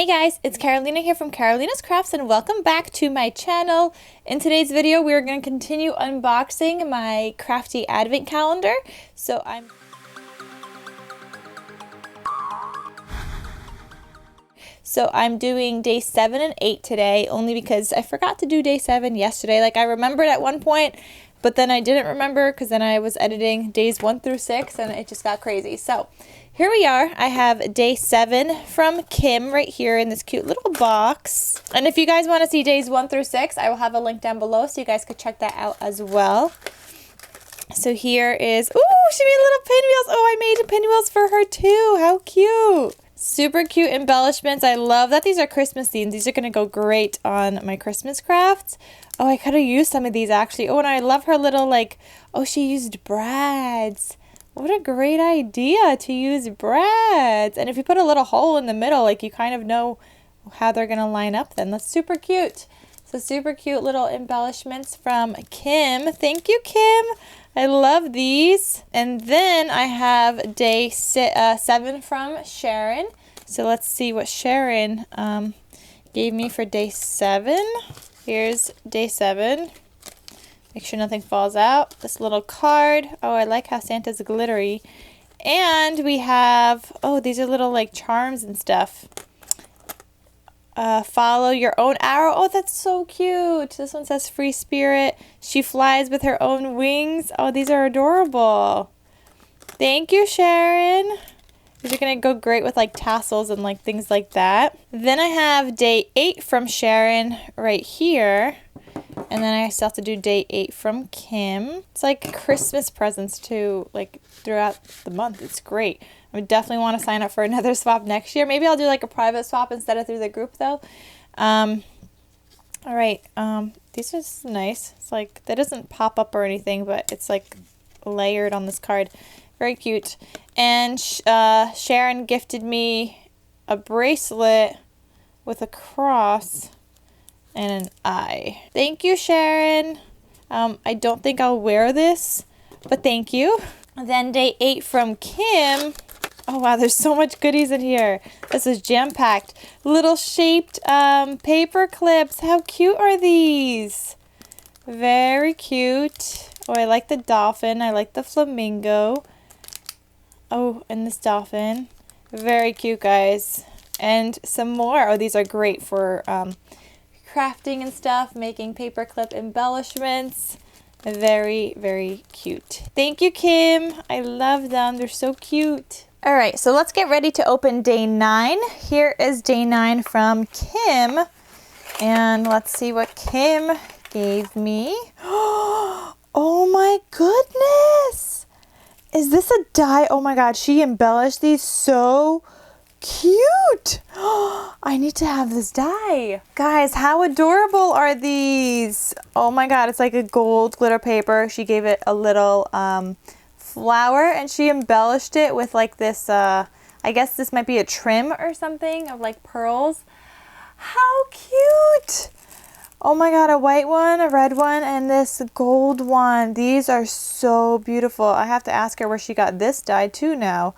Hey guys, it's Carolina here from KarolinasKrafts and welcome back to my channel. In today's video, we're going to continue unboxing my Crafty advent calendar. So I'm doing day 7 and 8 today, only because I forgot to do day 7 yesterday. Like I remembered at one point, but then I didn't remember because then I was editing days 1 through 6 and it just got crazy. So here we are. I have day 7 from Kim right here in this cute little box. And if you guys want to see days 1 through 6, I will have a link down below so you guys could check that out as well. So here is, ooh, she made little pinwheels. Oh, I made pinwheels for her too. How cute. Super cute embellishments. I love that these are Christmas themed. These are going to go great on my Christmas crafts. Oh, I could have used some of these actually. Oh, and I love her little like, oh, she used brads. What a great idea to use brads. And if you put a little hole in the middle, like you kind of know how they're going to line up then. That's super cute. So super cute little embellishments from Kim. Thank you, Kim. I love these. And then I have day 7 from Sharon. So let's see what Sharon gave me for day 7. Here's day 7. Make sure nothing falls out. This little card. Oh, I like how Santa's glittery. And we have, oh, these are little like charms and stuff. Follow your own arrow. Oh, that's so cute. This one says free spirit. She flies with her own wings. Oh, these are adorable. Thank you, Sharon. These are going to go great with like tassels and like things like that. Then I have day 8 from Sharon right here. And then I still have to do day 8 from Kim. It's like Christmas presents too, like throughout the month. It's great. I would definitely want to sign up for another swap next year. Maybe I'll do like a private swap instead of through the group though. All right. These are nice. It's like, that doesn't pop up or anything, but it's like layered on this card. Very cute. And Sharon gifted me a bracelet with a cross and an eye. Thank you, Sharon. I don't think I'll wear this, but thank you. Then day 8 from Kim. Oh wow, there's so much goodies in here. This is jam-packed. Little shaped paper clips. How cute are these? Very cute. Oh, I like the dolphin. I like the flamingo. Oh, and this dolphin. Very cute, guys. And some more. Oh, these are great for crafting and stuff, making paperclip embellishments. Very, very cute. Thank you, Kim. I love them. They're so cute. All right, so let's get ready to open day 9. Here is day 9 from Kim. And let's see what Kim gave me. Oh my goodness. Is this a die? Oh my God, she embellished these so cute. I need to have this die. Guys, how adorable are these? Oh my God, it's like a gold glitter paper. She gave it a little flower and she embellished it with like this, I guess this might be a trim or something of like pearls. How cute. Oh my God, a white one, a red one, and this gold one. These are so beautiful. I have to ask her where she got this die too now.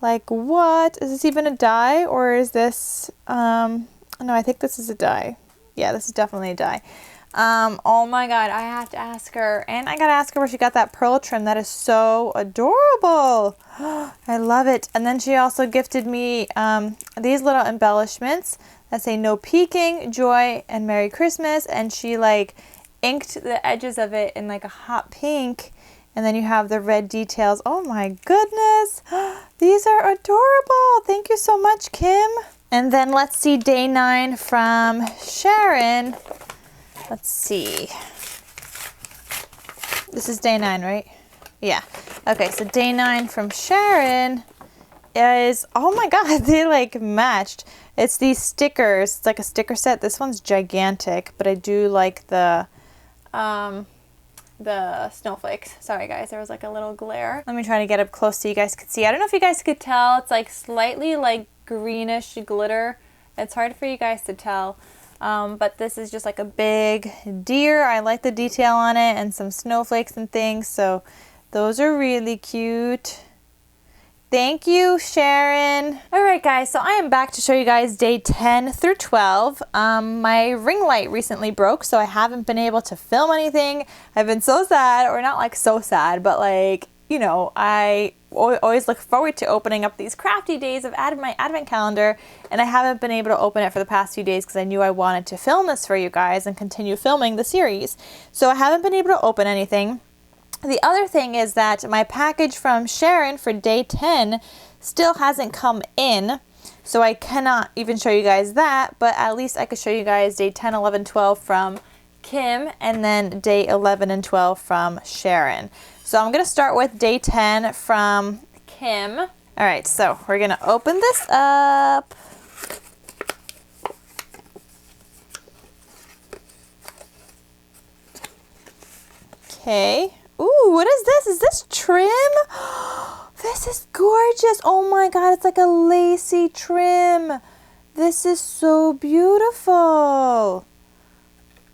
Like, what? Is this even a die or is this, no, I think this is a die. Yeah, this is definitely a die. Oh my God, I have to ask her. And I gotta ask her where she got that pearl trim. That is so adorable. I love it. And then she also gifted me these little embellishments that say no peeking, joy, and Merry Christmas. And she like inked the edges of it in like a hot pink. And then you have the red details. Oh my goodness. These are adorable. Thank you so much, Kim. And then let's see day 9 from Sharon. Let's see. This is day 9, right? Yeah. Okay, so day 9 from Sharon is, oh my God, they like matched. It's these stickers. It's like a sticker set. This one's gigantic, but I do like the snowflakes. Sorry guys, there was like a little glare. Let me try to get up close so you guys could see. I don't know if you guys could tell. It's like slightly like greenish glitter. It's hard for you guys to tell. But this is just like a big deer. I like the detail on it and some snowflakes and things. So those are really cute. Thank you, Sharon. All right, guys, so I am back to show you guys day 10 through 12. My ring light recently broke, so I haven't been able to film anything. I've been so sad, or not like so sad, but like, you know, I always look forward to opening up these crafty days of my advent calendar, and I haven't been able to open it for the past few days because I knew I wanted to film this for you guys and continue filming the series. So I haven't been able to open anything. The other thing is that my package from Sharon for day 10 still hasn't come in, so I cannot even show you guys that, but at least I could show you guys day 10, 11, 12 from Kim, and then day 11 and 12 from Sharon. So I'm going to start with day 10 from Kim. All right, so we're going to open this up. Okay. Ooh, what is this? Is this trim? This is gorgeous. Oh my God, it's like a lacy trim. This is so beautiful.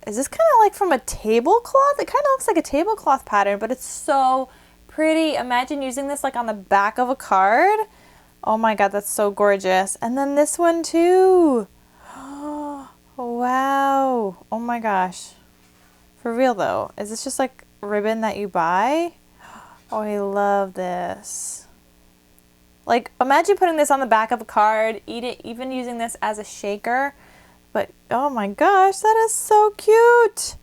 Is this kind of like from a tablecloth? It kind of looks like a tablecloth pattern, but it's so pretty. Imagine using this like on the back of a card. Oh my God, that's so gorgeous. And then this one too. Wow. Oh my gosh. For real though, is this just like ribbon that you buy? Oh, I love this. Like, imagine putting this on the back of a card, even using this as a shaker. But oh my gosh, that is so cute.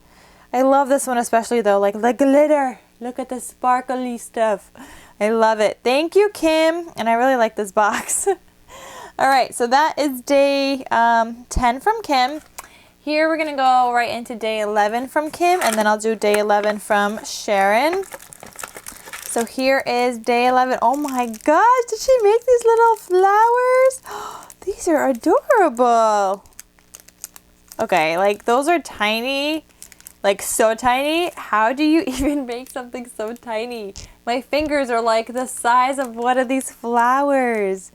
I love this one especially though, like the glitter. Look at the sparkly stuff. I love it. Thank you, Kim. And I really like this box. All right, so that is day 10 from Kim. Here we're going to go right into day 11 from Kim, and then I'll do day 11 from Sharon. So here is day 11. Oh my gosh, did she make these little flowers? These are adorable. Okay, like those are tiny, like so tiny. How do you even make something so tiny? My fingers are like the size of one of these flowers.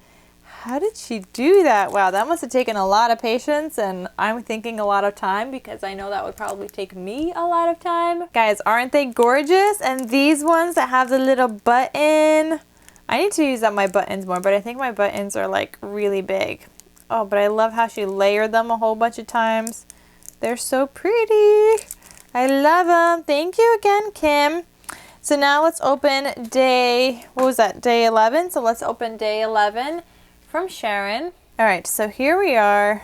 How did she do that? Wow, that must have taken a lot of patience, and I'm thinking a lot of time because I know that would probably take me a lot of time. Guys, aren't they gorgeous? And these ones that have the little button, I need to use up my buttons more, but I think my buttons are like really big. Oh, but I love how she layered them a whole bunch of times. They're so pretty. I love them. Thank you again, Kim. So now let's open day, what was that, day 11? So let's open day 11. From Sharon. All right, so here we are.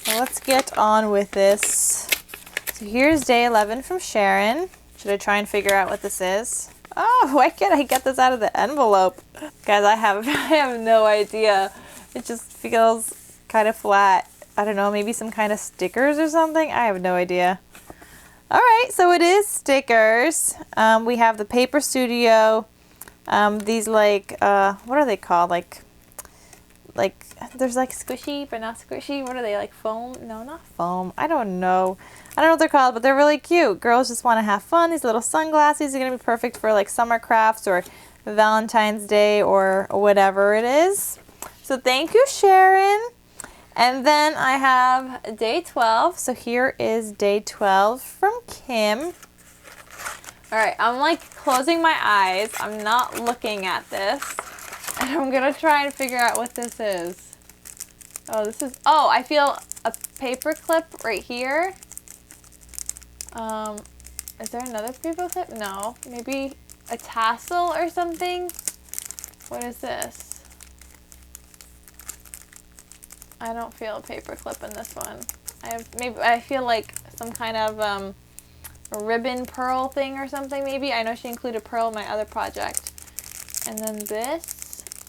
Well, let's get on with this. So here's day 11 from Sharon. Should I try and figure out what this is? Oh, why can't I get this out of the envelope? Guys, I have no idea. It just feels kind of flat. I don't know, maybe some kind of stickers or something? I have no idea. All right, so it is stickers. We have the Paper Studio. These like, what are they called? Like there's like squishy but not squishy. What are they, like foam? No, not foam. I don't know what they're called, but they're really cute. Girls just want to have fun. These little sunglasses are going to be perfect for like summer crafts or Valentine's Day or whatever it is. So thank you, Sharon. And then I have day 12. So here is day 12 from Kim. All right, I'm like closing my eyes. I'm not looking at this. And I'm going to try and figure out what this is. Oh, this is, oh, I feel a paper clip right here. Is there another paper clip? No. Maybe a tassel or something? What is this? I don't feel a paper clip in this one. I feel like some kind of a ribbon pearl thing or something maybe. I know she included pearl in my other project. And then this.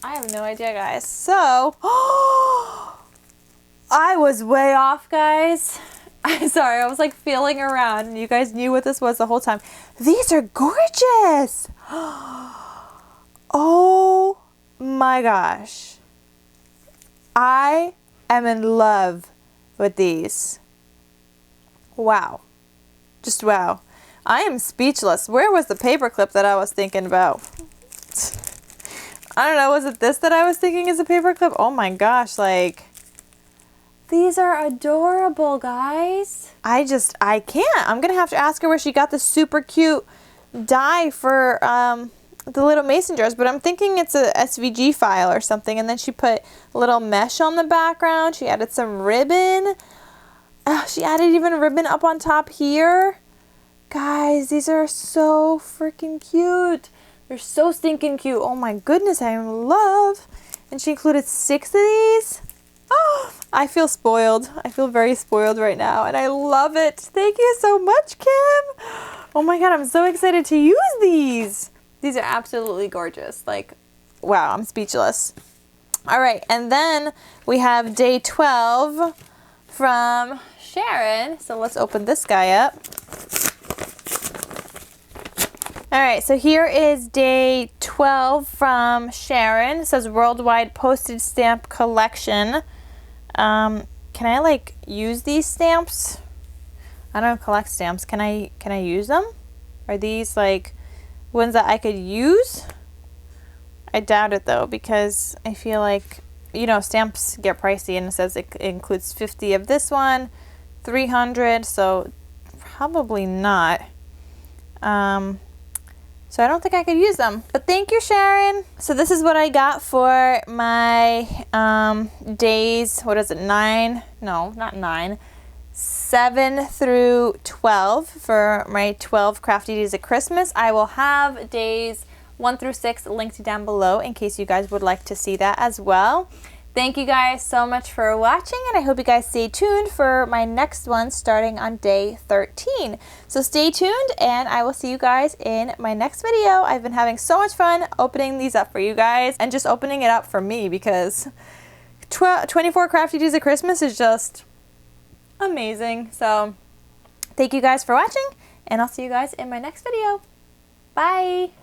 I have no idea, guys. So, I was way off, guys. I'm sorry, I was like feeling around and you guys knew what this was the whole time. These are gorgeous. Oh my gosh. I am in love with these. Wow. Just wow. I am speechless. Where was the paper clip that I was thinking about? I don't know, was it this that I was thinking is a paper clip? Oh my gosh, like, these are adorable, guys. I can't. I'm going to have to ask her where she got this super cute die for the little mason jars, but I'm thinking it's a SVG file or something. And then she put a little mesh on the background. She added some ribbon. She added even ribbon up on top here. Guys, these are so freaking cute. They're so stinking cute. Oh my goodness, I am in love. And she included 6 of these. Oh, I feel spoiled. I feel very spoiled right now, and I love it. Thank you so much, Kim. Oh my God, I'm so excited to use these. These are absolutely gorgeous. Like, wow, I'm speechless. All right, and then we have day 12 from Sharon. So let's open this guy up. All right, so here is day 12 from Sharon. It says Worldwide Postage Stamp Collection. Can I like use these stamps? I don't collect stamps. Can I use them? Are these like ones that I could use? I doubt it though, because I feel like, you know, stamps get pricey, and it says it includes 50 of this one, 300, so probably not. So I don't think I could use them, but thank you, Sharon. So this is what I got for my days, what is it, 7 through 12 for my 12 crafty days of Christmas. I will have days 1 through 6 linked down below in case you guys would like to see that as well. Thank you guys so much for watching, and I hope you guys stay tuned for my next one starting on day 13. So stay tuned, and I will see you guys in my next video. I've been having so much fun opening these up for you guys, and just opening it up for me, because 24 crafty days of Christmas is just amazing. So thank you guys for watching, and I'll see you guys in my next video. Bye!